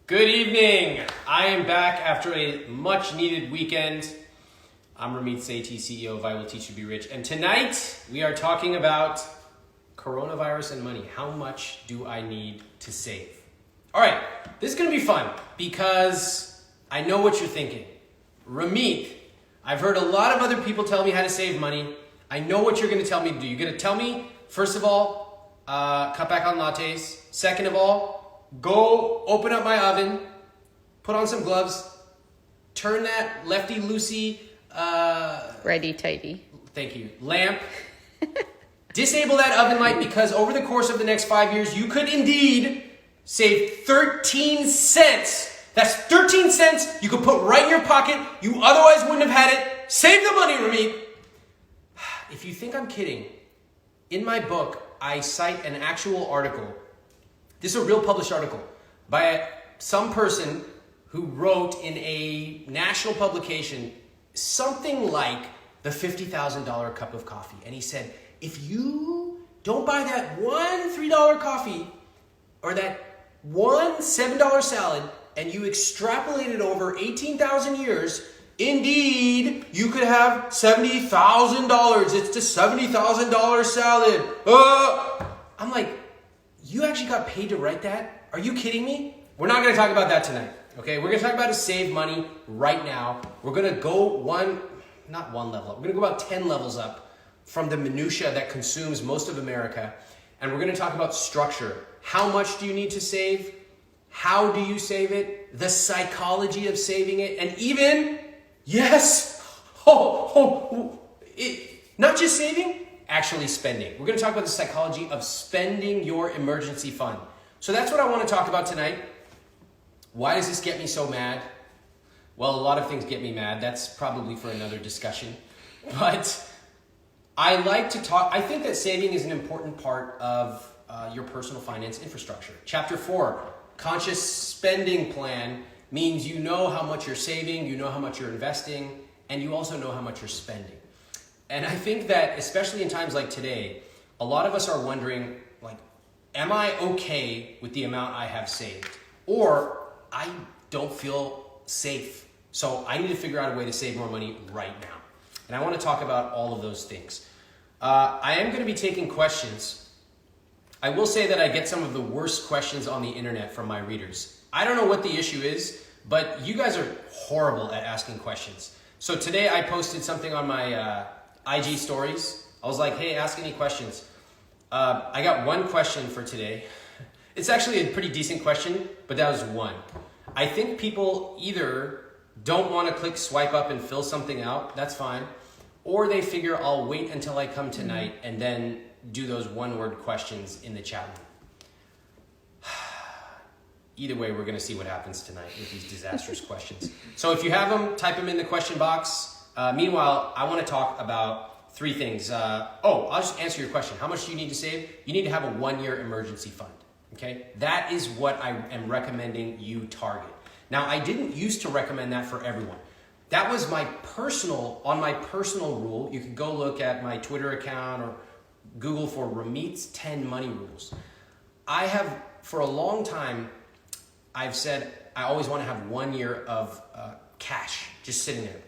Good evening. I am back after a much needed weekend. I'm Ramit Sethi, CEO of I Will Teach You to Be Rich. And tonight we are talking about coronavirus and money. How much do I need to save? All right, this is going to be fun because I know what you're thinking. Ramit, I've heard a lot of other people tell me how to save money. I know what you're going to tell me to do. You're going to tell me, first of all, cut back on lattes. Second of all, go open up my oven, put on some gloves, turn that lefty-loosey, righty-tighty. Thank you, lamp. Disable that oven light because over the course of the next 5 years, you could indeed save 13 cents. That's 13 cents you could put right in your pocket. You otherwise wouldn't have had it. Save the money, Ramit. If you think I'm kidding, in my book, I cite an actual article. This is a real published article by some person who wrote in a national publication something like the $50,000 cup of coffee. And he said, if you don't buy that one $3 coffee or that one $7 salad and you extrapolate it over 18,000 years, indeed, you could have $70,000. It's the $70,000 salad. I'm like, you actually got paid to write that? Are you kidding me? We're not going to talk about that tonight, okay? We're going to talk about how to save money right now. We're going to go not one level up. We're going to go about 10 levels up from the minutia that consumes most of America. And we're going to talk about structure. How much do you need to save? How do you save it? The psychology of saving it. And even, not just saving, actually spending. We're going to talk about the psychology of spending your emergency fund. So that's what I want to talk about tonight. Why does this get me so mad? Well, a lot of things get me mad. That's probably for another discussion. But I like to talk. I think that saving is an important part of your personal finance infrastructure. Chapter 4, conscious spending plan, means you know how much you're saving, you know how much you're investing, and you also know how much you're spending. And I think that, especially in times like today, a lot of us are wondering, like, am I okay with the amount I have saved? Or I don't feel safe, so I need to figure out a way to save more money right now. And I want to talk about all of those things. I am going to be taking questions. I will say that I get some of the worst questions on the internet from my readers. I don't know what the issue is, but you guys are horrible at asking questions. So today I posted something on my IG stories. I was like, hey, ask any questions. I got one question for today. It's actually a pretty decent question, but that was one. I think people either don't want to click swipe up and fill something out, that's fine, or they figure I'll wait until I come tonight and then do those one-word questions in the chat room. Either way, we're going to see what happens tonight with these disastrous questions. So if you have them, type them in the question box. Meanwhile, I want to talk about three things. I'll just answer your question. How much do you need to save? You need to have a 1-year emergency fund. Okay? That is what I am recommending you target. Now, I didn't used to recommend that for everyone. That was my personal rule. You can go look at my Twitter account or Google for Ramit's 10 money rules. I have, for a long time, I've said I always want to have 1 year of cash just sitting there.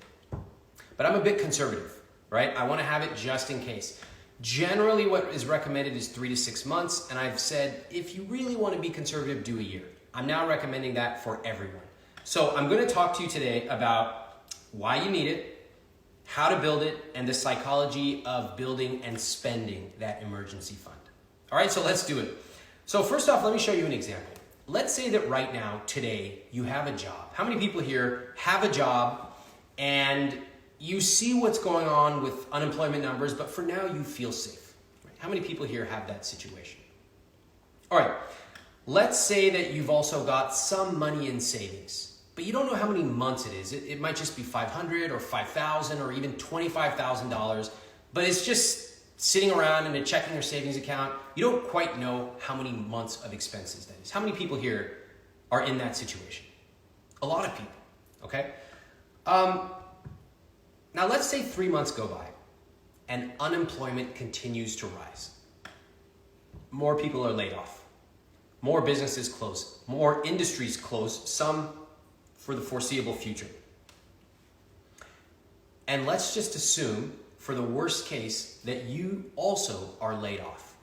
But I'm a bit conservative, right? I want to have it just in case. Generally, what is recommended is 3 to 6 months. And I've said, if you really want to be conservative, do a year. I'm now recommending that for everyone. So I'm going to talk to you today about why you need it, how to build it, and the psychology of building and spending that emergency fund. All right, so let's do it. So first off, let me show you an example. Let's say that right now, today, you have a job. How many people here have a job and you see what's going on with unemployment numbers, but for now you feel safe? How many people here have that situation? All right, let's say that you've also got some money in savings, but you don't know how many months it is. It might just be $500 or $5,000 or even $25,000, but it's just sitting around in a checking or savings account. You don't quite know how many months of expenses that is. How many people here are in that situation? A lot of people, okay? Now let's say 3 months go by and unemployment continues to rise. More people are laid off. More businesses close, more industries close, some for the foreseeable future. And let's just assume, for the worst case, that you also are laid off.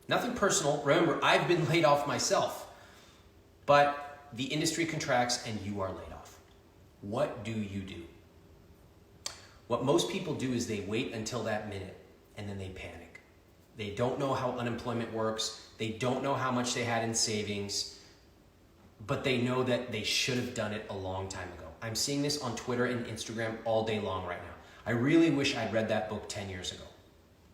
Nothing personal. Remember, I've been laid off myself. But the industry contracts and you are laid off. What do you do? What most people do is they wait until that minute and then they panic. They don't know how unemployment works. They don't know how much they had in savings, but they know that they should have done it a long time ago. I'm seeing this on Twitter and Instagram all day long right now. I really wish I'd read that book 10 years ago.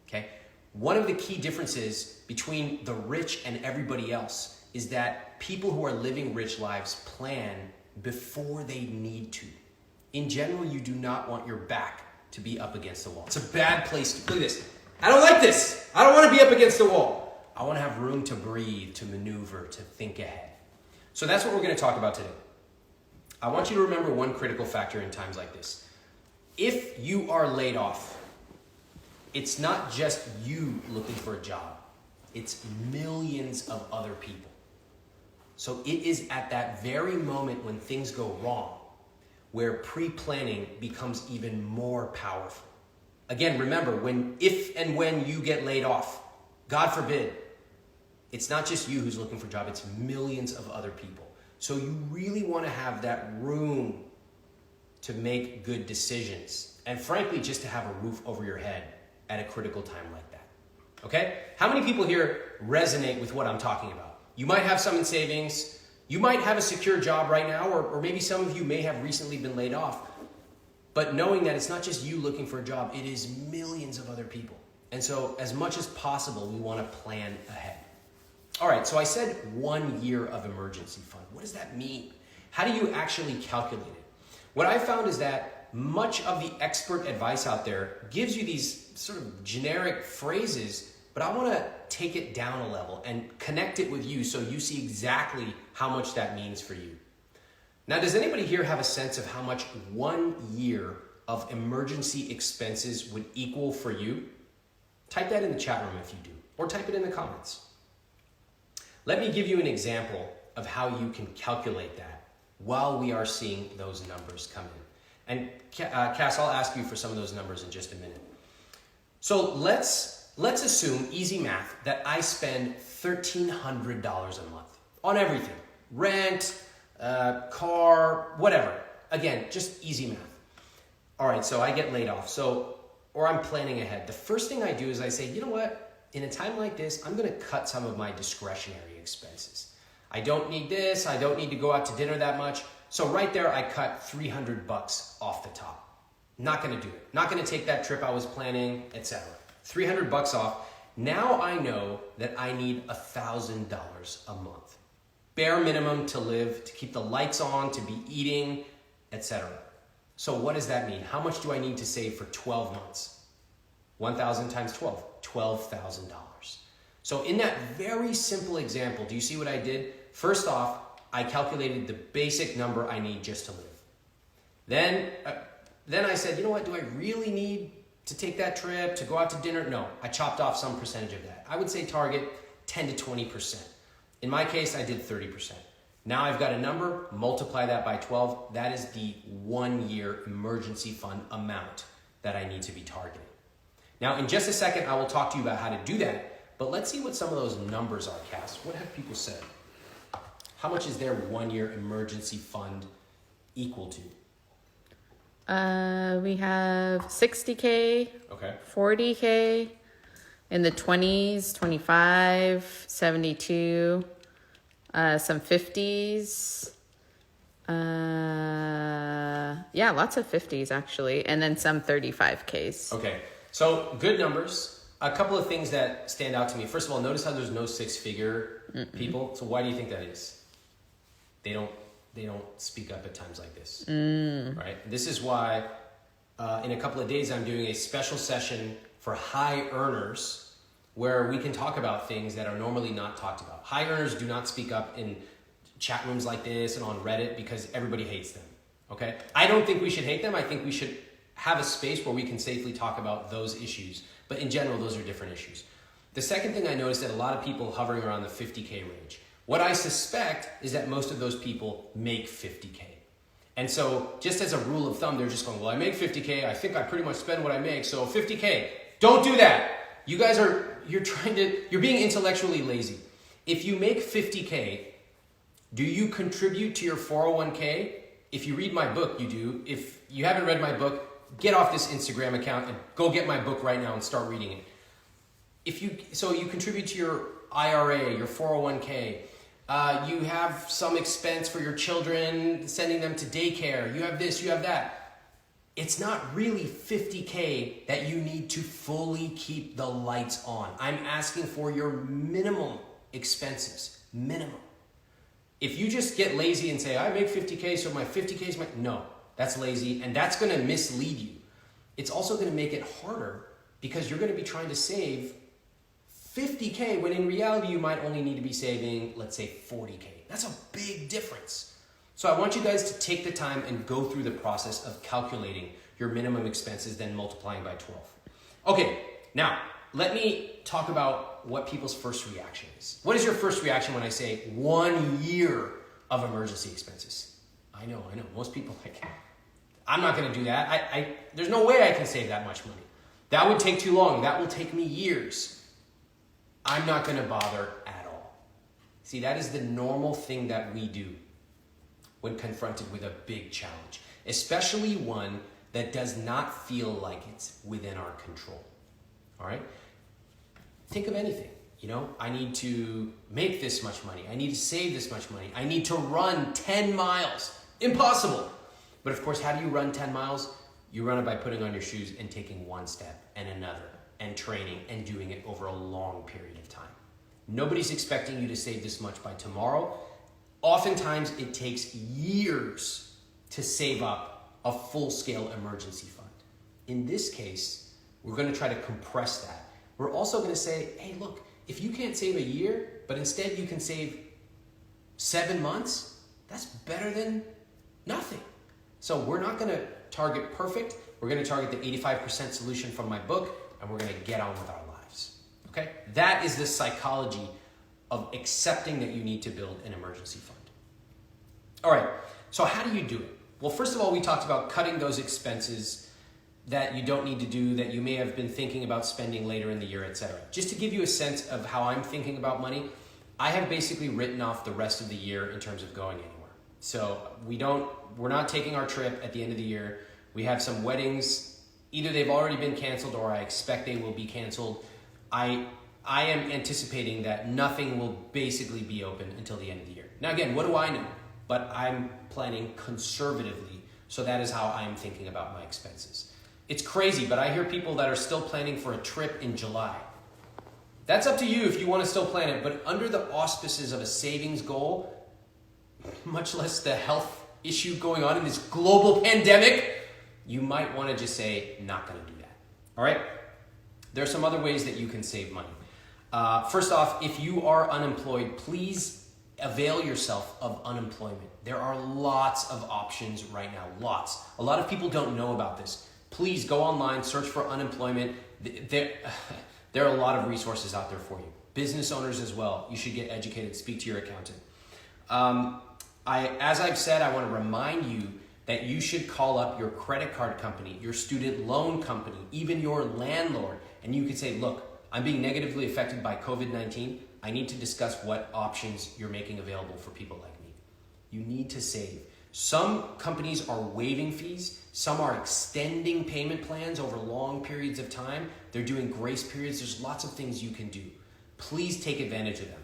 Okay? One of the key differences between the rich and everybody else is that people who are living rich lives plan before they need to. In general, you do not want your back to be up against the wall. It's a bad place to, look at this. I don't like this. I don't want to be up against the wall. I want to have room to breathe, to maneuver, to think ahead. So that's what we're going to talk about today. I want you to remember one critical factor in times like this. If you are laid off, it's not just you looking for a job. It's millions of other people. So it is at that very moment when things go wrong where pre-planning becomes even more powerful. Again, remember, if and when you get laid off, God forbid, it's not just you who's looking for a job, it's millions of other people. So you really want to have that room to make good decisions. And frankly, just to have a roof over your head at a critical time like that. Okay? How many people here resonate with what I'm talking about? You might have some in savings. You might have a secure job right now, or maybe some of you may have recently been laid off. But knowing that it's not just you looking for a job, it is millions of other people. And so as much as possible, we want to plan ahead. All right, so I said 1 year of emergency fund. What does that mean? How do you actually calculate it? What I found is that much of the expert advice out there gives you these sort of generic phrases, but I want to take it down a level and connect it with you so you see exactly how much that means for you. Now, does anybody here have a sense of how much 1 year of emergency expenses would equal for you? Type that in the chat room if you do, or type it in the comments. Let me give you an example of how you can calculate that while we are seeing those numbers come in. And Cass, I'll ask you for some of those numbers in just a minute. So let's assume, easy math, that I spend $1,300 a month on everything. Rent, car, whatever. Again, just easy math. All right, so I get laid off. Or I'm planning ahead. The first thing I do is I say, you know what? In a time like this, I'm going to cut some of my discretionary expenses. I don't need this. I don't need to go out to dinner that much. So right there, I cut $300 off the top. Not going to do it. Not going to take that trip I was planning, etc. $300 off. Now I know that I need $1,000 a month. Bare minimum to live, to keep the lights on, to be eating, etc. So what does that mean? How much do I need to save for 12 months? 1,000 times 12, $12,000. So in that very simple example, do you see what I did? First off, I calculated the basic number I need just to live. Then I said, you know what, do I really need to take that trip, to go out to dinner? No, I chopped off some percentage of that. I would say target 10 to 20%. In my case, I did 30%. Now I've got a number, multiply that by 12. That is the 1 year emergency fund amount that I need to be targeting. Now, in just a second, I will talk to you about how to do that. But let's see what some of those numbers are, Cass. What have people said? How much is their 1 year emergency fund equal to? We have 60K, okay, 40K, in the 20s, 25, 72, some 50s. Yeah, lots of 50s actually, and then some 35Ks. Okay, so good numbers. A couple of things that stand out to me. First of all, notice how there's no six-figure people. So why do you think that is? They don't speak up at times like this, right? This is why in a couple of days I'm doing a special session for high earners where we can talk about things that are normally not talked about. High earners do not speak up in chat rooms like this and on Reddit because everybody hates them, okay? I don't think we should hate them. I think we should have a space where we can safely talk about those issues. But in general, those are different issues. The second thing I noticed that a lot of people hovering around the 50K range. What I suspect is that most of those people make 50K. And so just as a rule of thumb, they're just going, well, I make 50K. I think I pretty much spend what I make. So 50K, don't do that. You guys you're being intellectually lazy. If you make 50K, do you contribute to your 401k? If you read my book, you do. If you haven't read my book, get off this Instagram account and go get my book right now and start reading it. So you contribute to your IRA, your 401k. You have some expense for your children, sending them to daycare. You have this, you have that. It's not really 50K that you need to fully keep the lights on. I'm asking for your minimum expenses, minimum. If you just get lazy and say, I make 50K, so my 50K is no, that's lazy, and that's gonna mislead you. It's also gonna make it harder because you're gonna be trying to save 50K when in reality you might only need to be saving, let's say 40K. That's a big difference. So I want you guys to take the time and go through the process of calculating your minimum expenses, then multiplying by 12. Okay, now let me talk about what people's first reaction is. What is your first reaction when I say 1 year of emergency expenses? I know. Most people like, I'm not gonna do that. There's no way I can save that much money. That would take too long. That will take me years. I'm not gonna bother at all. See, that is the normal thing that we do when confronted with a big challenge, especially one that does not feel like it's within our control, all right? Think of anything, I need to make this much money. I need to save this much money. I need to run 10 miles. Impossible. But of course, how do you run 10 miles? You run it by putting on your shoes and taking one step and another and training and doing it over a long period of time. Nobody's expecting you to save this much by tomorrow. Oftentimes, it takes years to save up a full-scale emergency fund. In this case, we're going to try to compress that. We're also going to say, hey, look, if you can't save a year, but instead you can save 7 months, that's better than nothing. So we're not going to target perfect. We're going to target the 85% solution from my book, and we're going to get on with our lives. Okay? That is the psychology of accepting that you need to build an emergency fund. All right, so how do you do it? Well, first of all, we talked about cutting those expenses that you don't need to do, that you may have been thinking about spending later in the year, etc. Just to give you a sense of how I'm thinking about money, I have basically written off the rest of the year in terms of going anywhere. So we're not taking our trip at the end of the year. We have some weddings. Either they've already been canceled or I expect they will be canceled. I am anticipating that nothing will basically be open until the end of the year. Now again, what do I know? But I'm planning conservatively, so that is how I'm thinking about my expenses. It's crazy, but I hear people that are still planning for a trip in July. That's up to you if you want to still plan it, but under the auspices of a savings goal, much less the health issue going on in this global pandemic, you might want to just say, not going to do that. All right? There are some other ways that you can save money. First off, if you are unemployed, please avail yourself of unemployment. There are lots of options right now, lots. A lot of people don't know about this. Please go online, search for unemployment. There are a lot of resources out there for you. Business owners as well. You should get educated, speak to your accountant. As I've said, I want to remind you that you should call up your credit card company, your student loan company, even your landlord, and you could say, look, I'm being negatively affected by COVID-19. I need to discuss what options you're making available for people like me. You need to save. Some companies are waiving fees. Some are extending payment plans over long periods of time. They're doing grace periods. There's lots of things you can do. Please take advantage of them.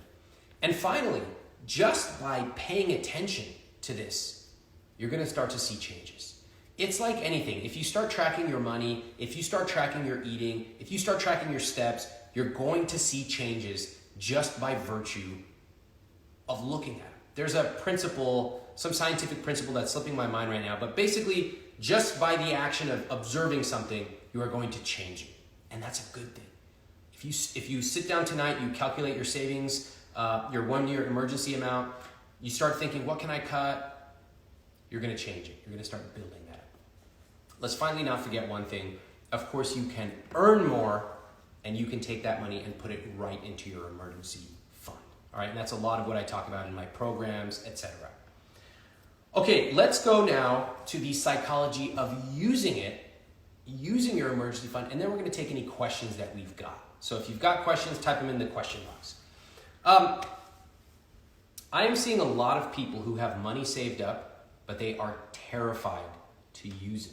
And finally, just by paying attention to this, you're going to start to see changes. It's like anything. If you start tracking your money, if you start tracking your eating, if you start tracking your steps, you're going to see changes just by virtue of looking at it. There's a principle, some scientific principle that's slipping my mind right now, but basically just by the action of observing something, you are going to change it. And that's a good thing. If you sit down tonight, you calculate your savings, your 1 year emergency amount, you start thinking, what can I cut? You're going to change it. You're going to start building that. Let's finally not forget one thing. Of course, you can earn more and you can take that money and put it right into your emergency fund. All right, and that's a lot of what I talk about in my programs, etc. Okay, let's go now to the psychology of using your emergency fund, and then we're going to take any questions that we've got. So if you've got questions, type them in the question box. I am seeing a lot of people who have money saved up, but they are terrified to use it.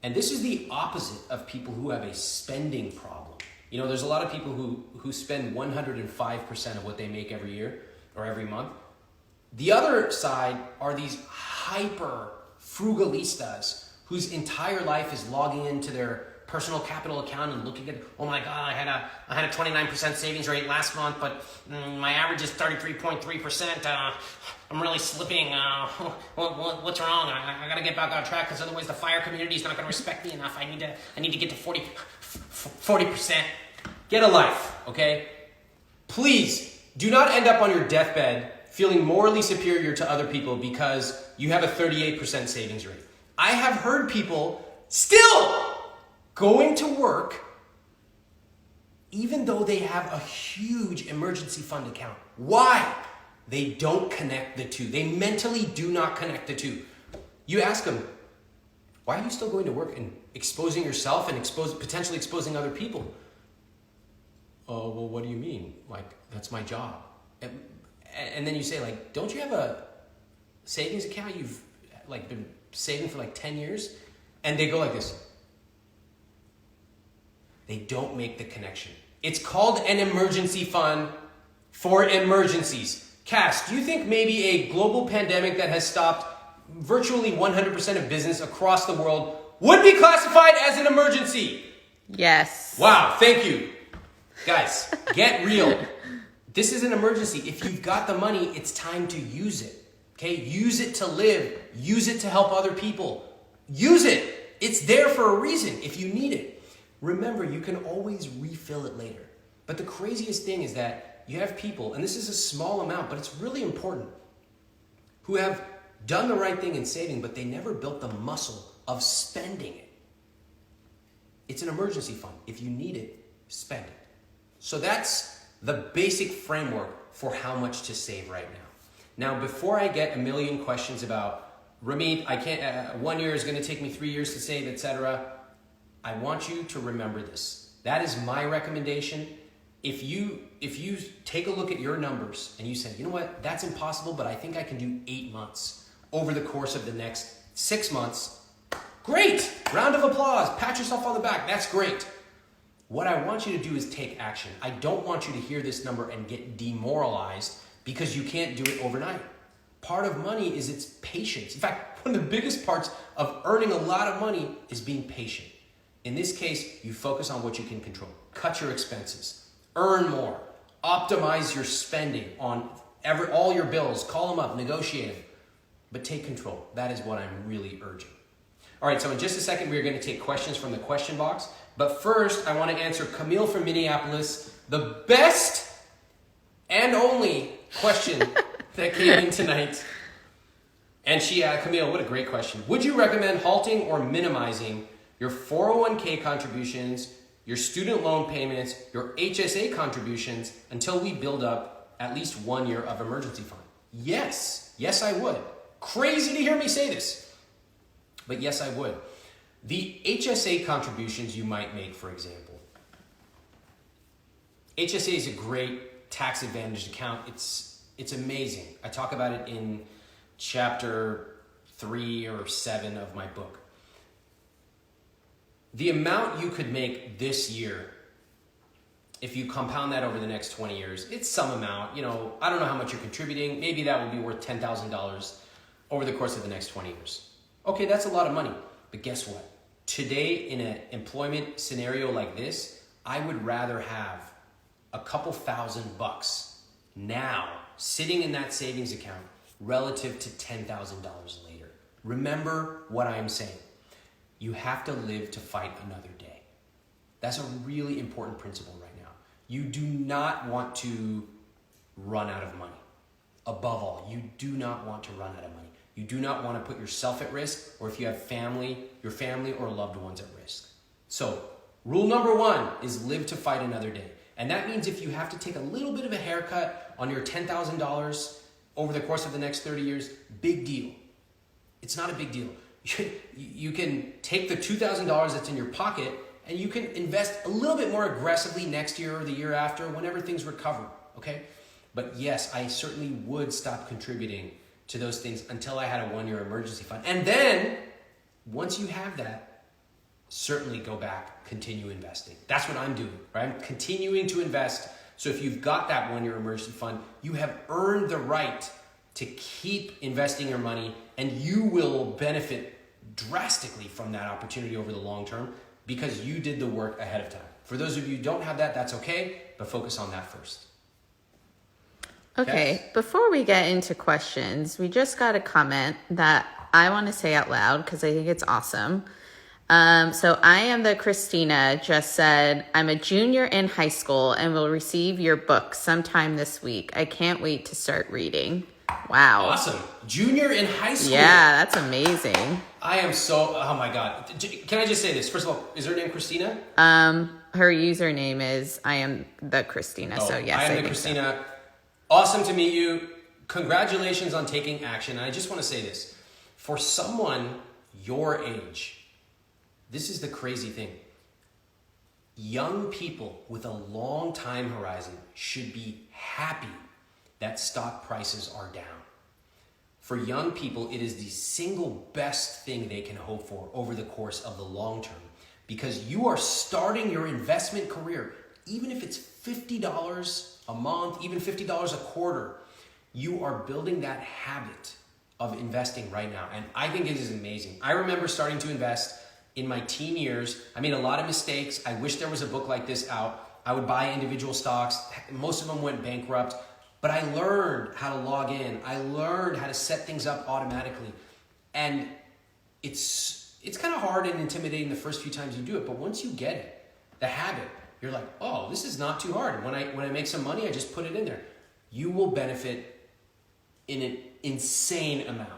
And this is the opposite of people who have a spending problem. You know, there's a lot of people who spend 105% of what they make every year or every month. The other side are these hyper frugalistas whose entire life is logging into their personal capital account and looking at, oh my God, I had a 29% savings rate last month, but my average is 33.3%. I'm really slipping. What's wrong? I got to get back on track because otherwise the fire community is not going to respect me enough. I need to get to 40%. Get a life, okay? Please do not end up on your deathbed feeling morally superior to other people because you have a 38% savings rate. I have heard people still going to work even though they have a huge emergency fund account. Why? They don't connect the two. They mentally do not connect the two. You ask them, why are you still going to work and exposing yourself and potentially exposing other people? Oh, well, what do you mean? Like, that's my job. And then you say, like, don't you have a savings account you've like been saving for like 10 years? And they go like this. They don't make the connection. It's called an emergency fund for emergencies. Cass, do you think maybe a global pandemic that has stopped virtually 100% of business across the world would be classified as an emergency? Yes. Wow, thank you. Guys, get real. This is an emergency. If you've got the money, it's time to use it. Okay? Use it to live. Use it to help other people. Use it. It's there for a reason if you need it. Remember, you can always refill it later. But the craziest thing is that you have people, and this is a small amount, but it's really important, who have done the right thing in saving, but they never built the muscle of spending it. It's an emergency fund. If you need it, spend it. So that's the basic framework for how much to save right now. Now, before I get a million questions about, Ramit, I can't, 1 year is going to take me 3 years to save, etc., I want you to remember this. That is my recommendation. If you take a look at your numbers and you say, you know what, that's impossible, but I think I can do 8 months over the course of the next 6 months, great. Round of applause. Pat yourself on the back. That's great. What I want you to do is take action. I don't want you to hear this number and get demoralized because you can't do it overnight. Part of money is its patience. In fact, one of the biggest parts of earning a lot of money is being patient. In this case, you focus on what you can control. Cut your expenses. Earn more. Optimize your spending on all your bills. Call them up. Negotiate them. But take control. That is what I'm really urging. All right, so in just a second, we're going to take questions from the question box. But first, I want to answer Camille from Minneapolis, the best and only question that came in tonight. And she asked, Camille, what a great question. Would you recommend halting or minimizing your 401k contributions, your student loan payments, your HSA contributions until we build up at least 1 year of emergency fund? Yes. Yes, I would. Crazy to hear me say this. But yes, I would. The HSA contributions you might make, for example. HSA is a great tax advantaged account. It's amazing. I talk about it in chapter 3 or 7 of my book. The amount you could make this year, if you compound that over the next 20 years, it's some amount. You know, I don't know how much you're contributing. Maybe that will be worth $10,000 over the course of the next 20 years. Okay, that's a lot of money. But guess what? Today, in an employment scenario like this, I would rather have a couple $1,000 now sitting in that savings account relative to $10,000 later. Remember what I am saying. You have to live to fight another day. That's a really important principle right now. You do not want to run out of money. Above all, you do not want to run out of money. You do not want to put yourself at risk, or if you have your family or loved ones at risk. So, rule number 1 is live to fight another day. And that means if you have to take a little bit of a haircut on your $10,000 over the course of the next 30 years, big deal. It's not a big deal. You can take the $2,000 that's in your pocket and you can invest a little bit more aggressively next year or the year after whenever things recover, okay? But yes, I certainly would stop contributing to those things until I had a 1-year emergency fund. And then, once you have that, certainly go back, continue investing. That's what I'm doing, right? I'm continuing to invest. So if you've got that 1-year emergency fund, you have earned the right to keep investing your money, and you will benefit drastically from that opportunity over the long term because you did the work ahead of time. For those of you who don't have that, that's okay, but focus on that first. Okay, Yes? before we get into questions, we just got a comment that I want to say out loud because I think it's awesome. So I am the Christina just said, I'm a junior in high school and will receive your book sometime this week. I can't wait to start reading. Wow. Awesome. Junior in high school. Yeah, that's amazing. I am so, oh my God. Can I just say this? First of all, is her name Christina? Her username is I am the Christina. So yes, I am the think Christina. so. Awesome to meet you. Congratulations on taking action. And I just want to say this. For someone your age, this is the crazy thing. Young people with a long time horizon should be happy that stock prices are down. For young people, it is the single best thing they can hope for over the course of the long term because you are starting your investment career, even if it's $50 a month, even $50 a quarter, you are building that habit of investing right now. And I think it is amazing. I remember starting to invest in my teen years. I made a lot of mistakes. I wish there was a book like this out. I would buy individual stocks. Most of them went bankrupt. But I learned how to log in. I learned how to set things up automatically. And it's kind of hard and intimidating the first few times you do it. But once you get it, the habit, you're like, oh, this is not too hard. When I make some money, I just put it in there. You will benefit in an insane amount.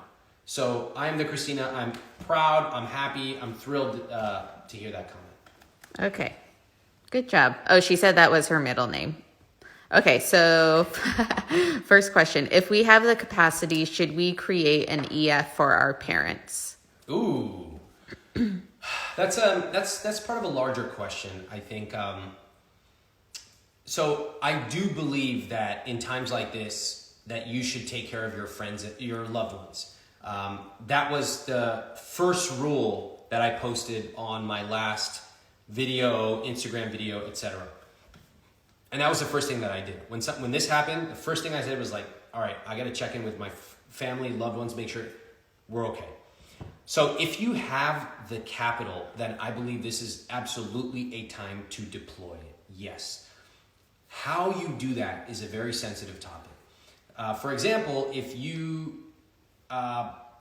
So I'm the Christina. I'm proud. I'm happy. I'm thrilled to hear that comment. Okay, good job. Oh, she said that was her middle name. Okay, so first question. If we have the capacity, should we create an EF for our parents? Ooh. That's part of a larger question, I think. So I do believe that in times like this, that you should take care of your friends, your loved ones. That was the first rule that I posted on my last video, Instagram video, etc. And that was the first thing that I did. When this happened, the first thing I said was like, all right, I got to check in with my family, loved ones, make sure we're okay. So if you have the capital, then I believe this is absolutely a time to deploy it. Yes. How you do that is a very sensitive topic. For example, if you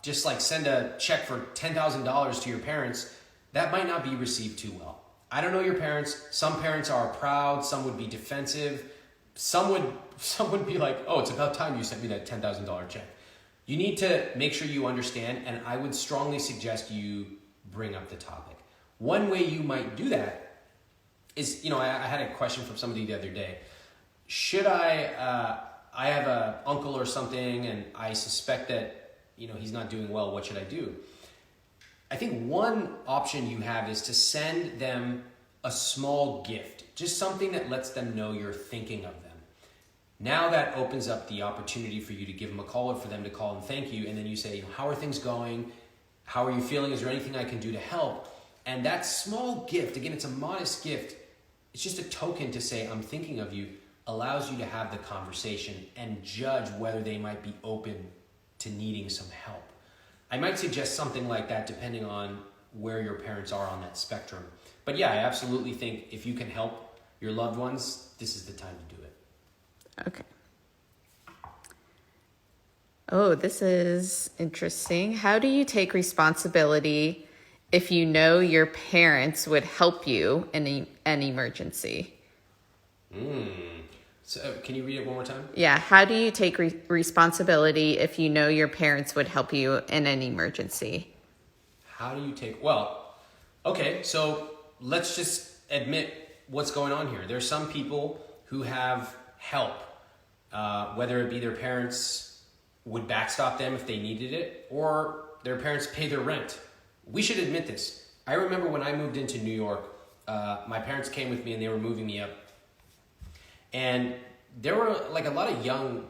just like send a check for $10,000 to your parents, that might not be received too well. I don't know your parents. Some parents are proud. Some would be defensive. Some would be like, oh, it's about time you sent me that $10,000 check. You need to make sure you understand, and I would strongly suggest you bring up the topic. One way you might do that is, I had a question from somebody the other day. Should I have an uncle or something, and I suspect that, he's not doing well. What should I do? I think one option you have is to send them a small gift, just something that lets them know you're thinking of them. Now that opens up the opportunity for you to give them a call or for them to call and thank you. And then you say, how are things going? How are you feeling? Is there anything I can do to help? And that small gift, again, it's a modest gift. It's just a token to say, I'm thinking of you, allows you to have the conversation and judge whether they might be open to needing some help. I might suggest something like that depending on where your parents are on that spectrum. But yeah, I absolutely think if you can help your loved ones, this is the time to do it. Okay. Oh, this is interesting. How do you take responsibility if you know your parents would help you in an emergency? So can you read it one more time? Yeah. How do you take responsibility if you know your parents would help you in an emergency? How do you take... Well, okay, so let's just admit what's going on here. There's some people who have help, whether it be their parents would backstop them if they needed it, or their parents pay their rent. We should admit this. I remember when I moved into New York, my parents came with me and they were moving me up. And there were like a lot of young,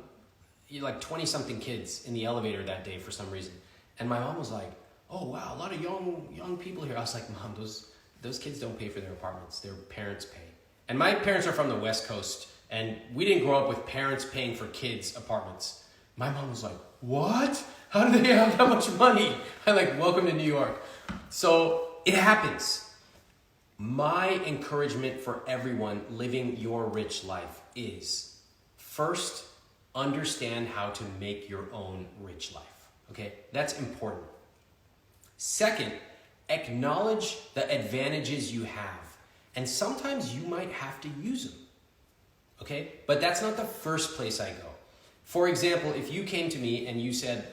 like 20-something kids in the elevator that day for some reason. And my mom was like, oh wow, a lot of young people here. I was like, Mom, those kids don't pay for their apartments. Their parents pay. And my parents are from the West Coast, and we didn't grow up with parents paying for kids' apartments. My mom was like, what? How do they have that much money? I'm like, welcome to New York. So it happens. My encouragement for everyone living your rich life is, first, understand how to make your own rich life. Okay, that's important. Second, acknowledge the advantages you have. And sometimes you might have to use them. Okay, but that's not the first place I go. For example, if you came to me and you said,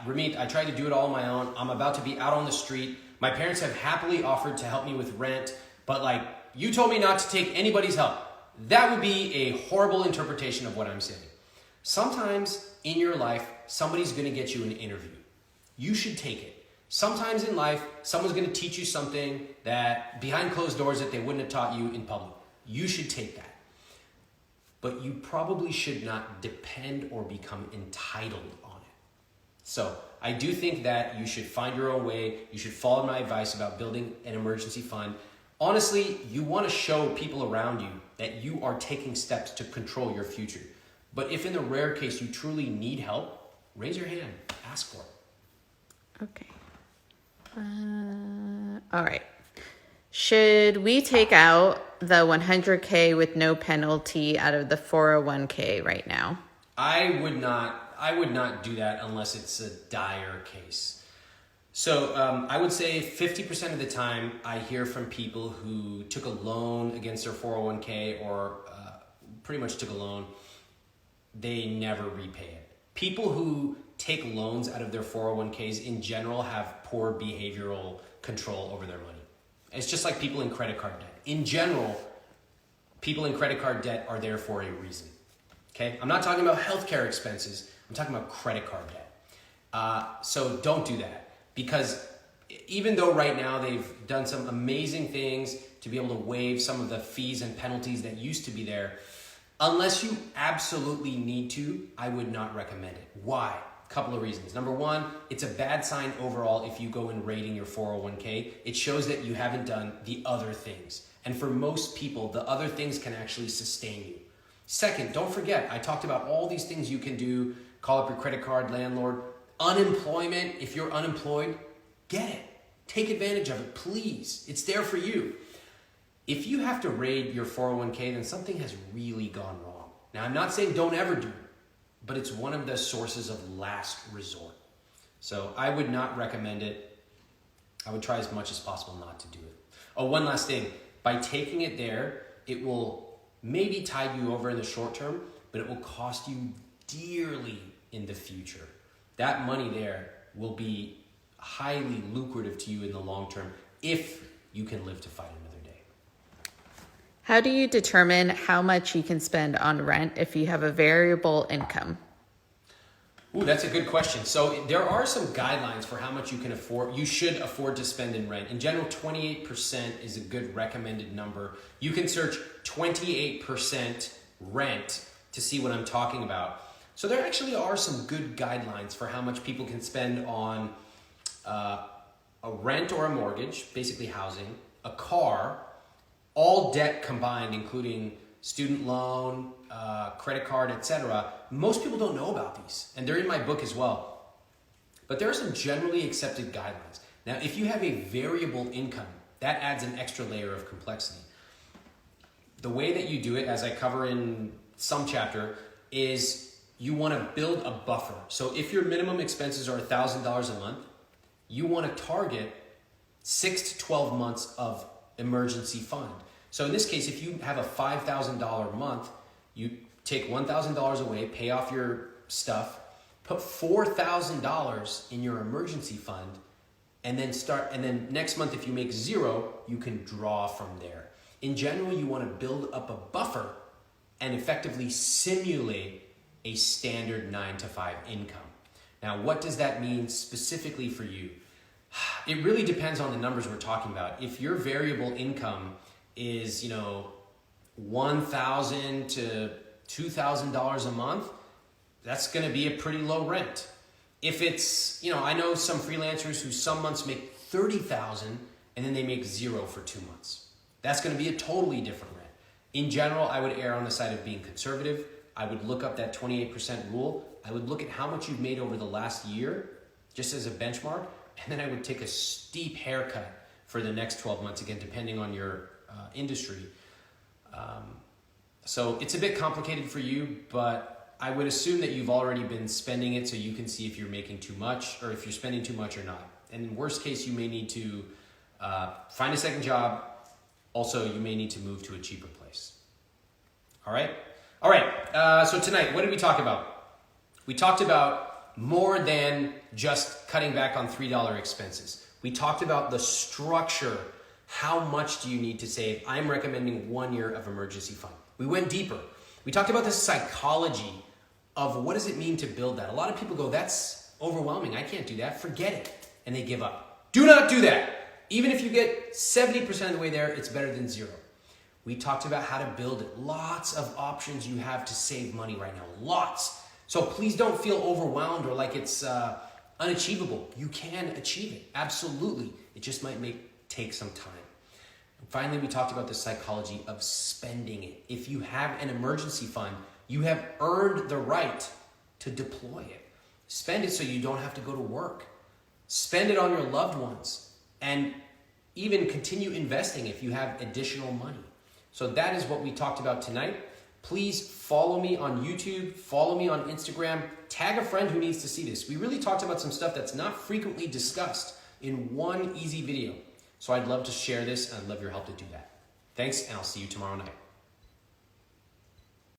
Ramit, I tried to do it all on my own. I'm about to be out on the street. My parents have happily offered to help me with rent, but like, you told me not to take anybody's help. That would be a horrible interpretation of what I'm saying. Sometimes in your life, somebody's going to get you an interview. You should take it. Sometimes in life, someone's going to teach you something that behind closed doors that they wouldn't have taught you in public. You should take that. But you probably should not depend or become entitled on it. So I do think that you should find your own way. You should follow my advice about building an emergency fund. Honestly, you want to show people around you that you are taking steps to control your future. But if in the rare case you truly need help, raise your hand, ask for it. Okay. All right. Should we take out the 100K with no penalty out of the 401k right now? I would not do that unless it's a dire case. So I would say 50% of the time I hear from people who took a loan against their 401k or pretty much took a loan, they never repay it. People who take loans out of their 401ks in general have poor behavioral control over their money. It's just like people in credit card debt. In general, people in credit card debt are there for a reason. Okay? I'm not talking about healthcare expenses. I'm talking about credit card debt. So don't do that, because even though right now they've done some amazing things to be able to waive some of the fees and penalties that used to be there, unless you absolutely need to, I would not recommend it. Why? A couple of reasons. Number one, it's a bad sign overall if you go in raiding your 401k. It shows that you haven't done the other things. And for most people, the other things can actually sustain you. Second, don't forget, I talked about all these things you can do. Call up your credit card landlord. Unemployment, if you're unemployed, get it. Take advantage of it, please. It's there for you. If you have to raid your 401k, then something has really gone wrong. Now, I'm not saying don't ever do it, but it's one of the sources of last resort. So I would not recommend it. I would try as much as possible not to do it. Oh, one last thing. By taking it there, it will maybe tide you over in the short term, but it will cost you dearly in the future. That money there will be highly lucrative to you in the long term if you can live to fight another day. How do you determine how much you can spend on rent if you have a variable income? Ooh, that's a good question. So there are some guidelines for how much you should afford to spend in rent. In general, 28% is a good recommended number. You can search 28% rent to see what I'm talking about. So there actually are some good guidelines for how much people can spend on a rent or a mortgage, basically housing, a car, all debt combined, including student loan, credit card, etc. Most people don't know about these, and they're in my book as well. But there are some generally accepted guidelines. Now, if you have a variable income, that adds an extra layer of complexity. The way that you do it, as I cover in some chapter, is you want to build a buffer. So if your minimum expenses are $1,000 a month, you want to target 6 to 12 months of emergency fund. So in this case, if you have a $5,000 a month, you take $1,000 away, pay off your stuff, put $4,000 in your emergency fund, and then next month, if you make zero, you can draw from there. In general, you want to build up a buffer and effectively simulate a standard 9-to-5 income. Now, what does that mean specifically for you? It really depends on the numbers we're talking about. If your variable income is, $1,000 to $2,000 a month, that's going to be a pretty low rent. If it's, I know some freelancers who some months make $30,000 and then they make zero for 2 months. That's going to be a totally different rent. In general, I would err on the side of being conservative. I would look up that 28% rule. I would look at how much you've made over the last year, just as a benchmark, and then I would take a steep haircut for the next 12 months, again, depending on your industry. So it's a bit complicated for you, but I would assume that you've already been spending it so you can see if you're making too much or if you're spending too much or not. And in worst case, you may need to find a second job. Also, you may need to move to a cheaper place. All right? So tonight, what did we talk about? We talked about more than just cutting back on $3 expenses. We talked about the structure. How much do you need to save? I'm recommending 1 year of emergency fund. We went deeper. We talked about the psychology of what does it mean to build that. A lot of people go, that's overwhelming. I can't do that. Forget it. And they give up. Do not do that. Even if you get 70% of the way there, it's better than zero. We talked about how to build it. Lots of options you have to save money right now. Lots. So please don't feel overwhelmed or like it's unachievable. You can achieve it. Absolutely. It just might take some time. And finally, we talked about the psychology of spending it. If you have an emergency fund, you have earned the right to deploy it. Spend it so you don't have to go to work. Spend it on your loved ones. And even continue investing if you have additional money. So that is what we talked about tonight. Please follow me on YouTube, follow me on Instagram, tag a friend who needs to see this. We really talked about some stuff that's not frequently discussed in one easy video. So I'd love to share this and I'd love your help to do that. Thanks, and I'll see you tomorrow night.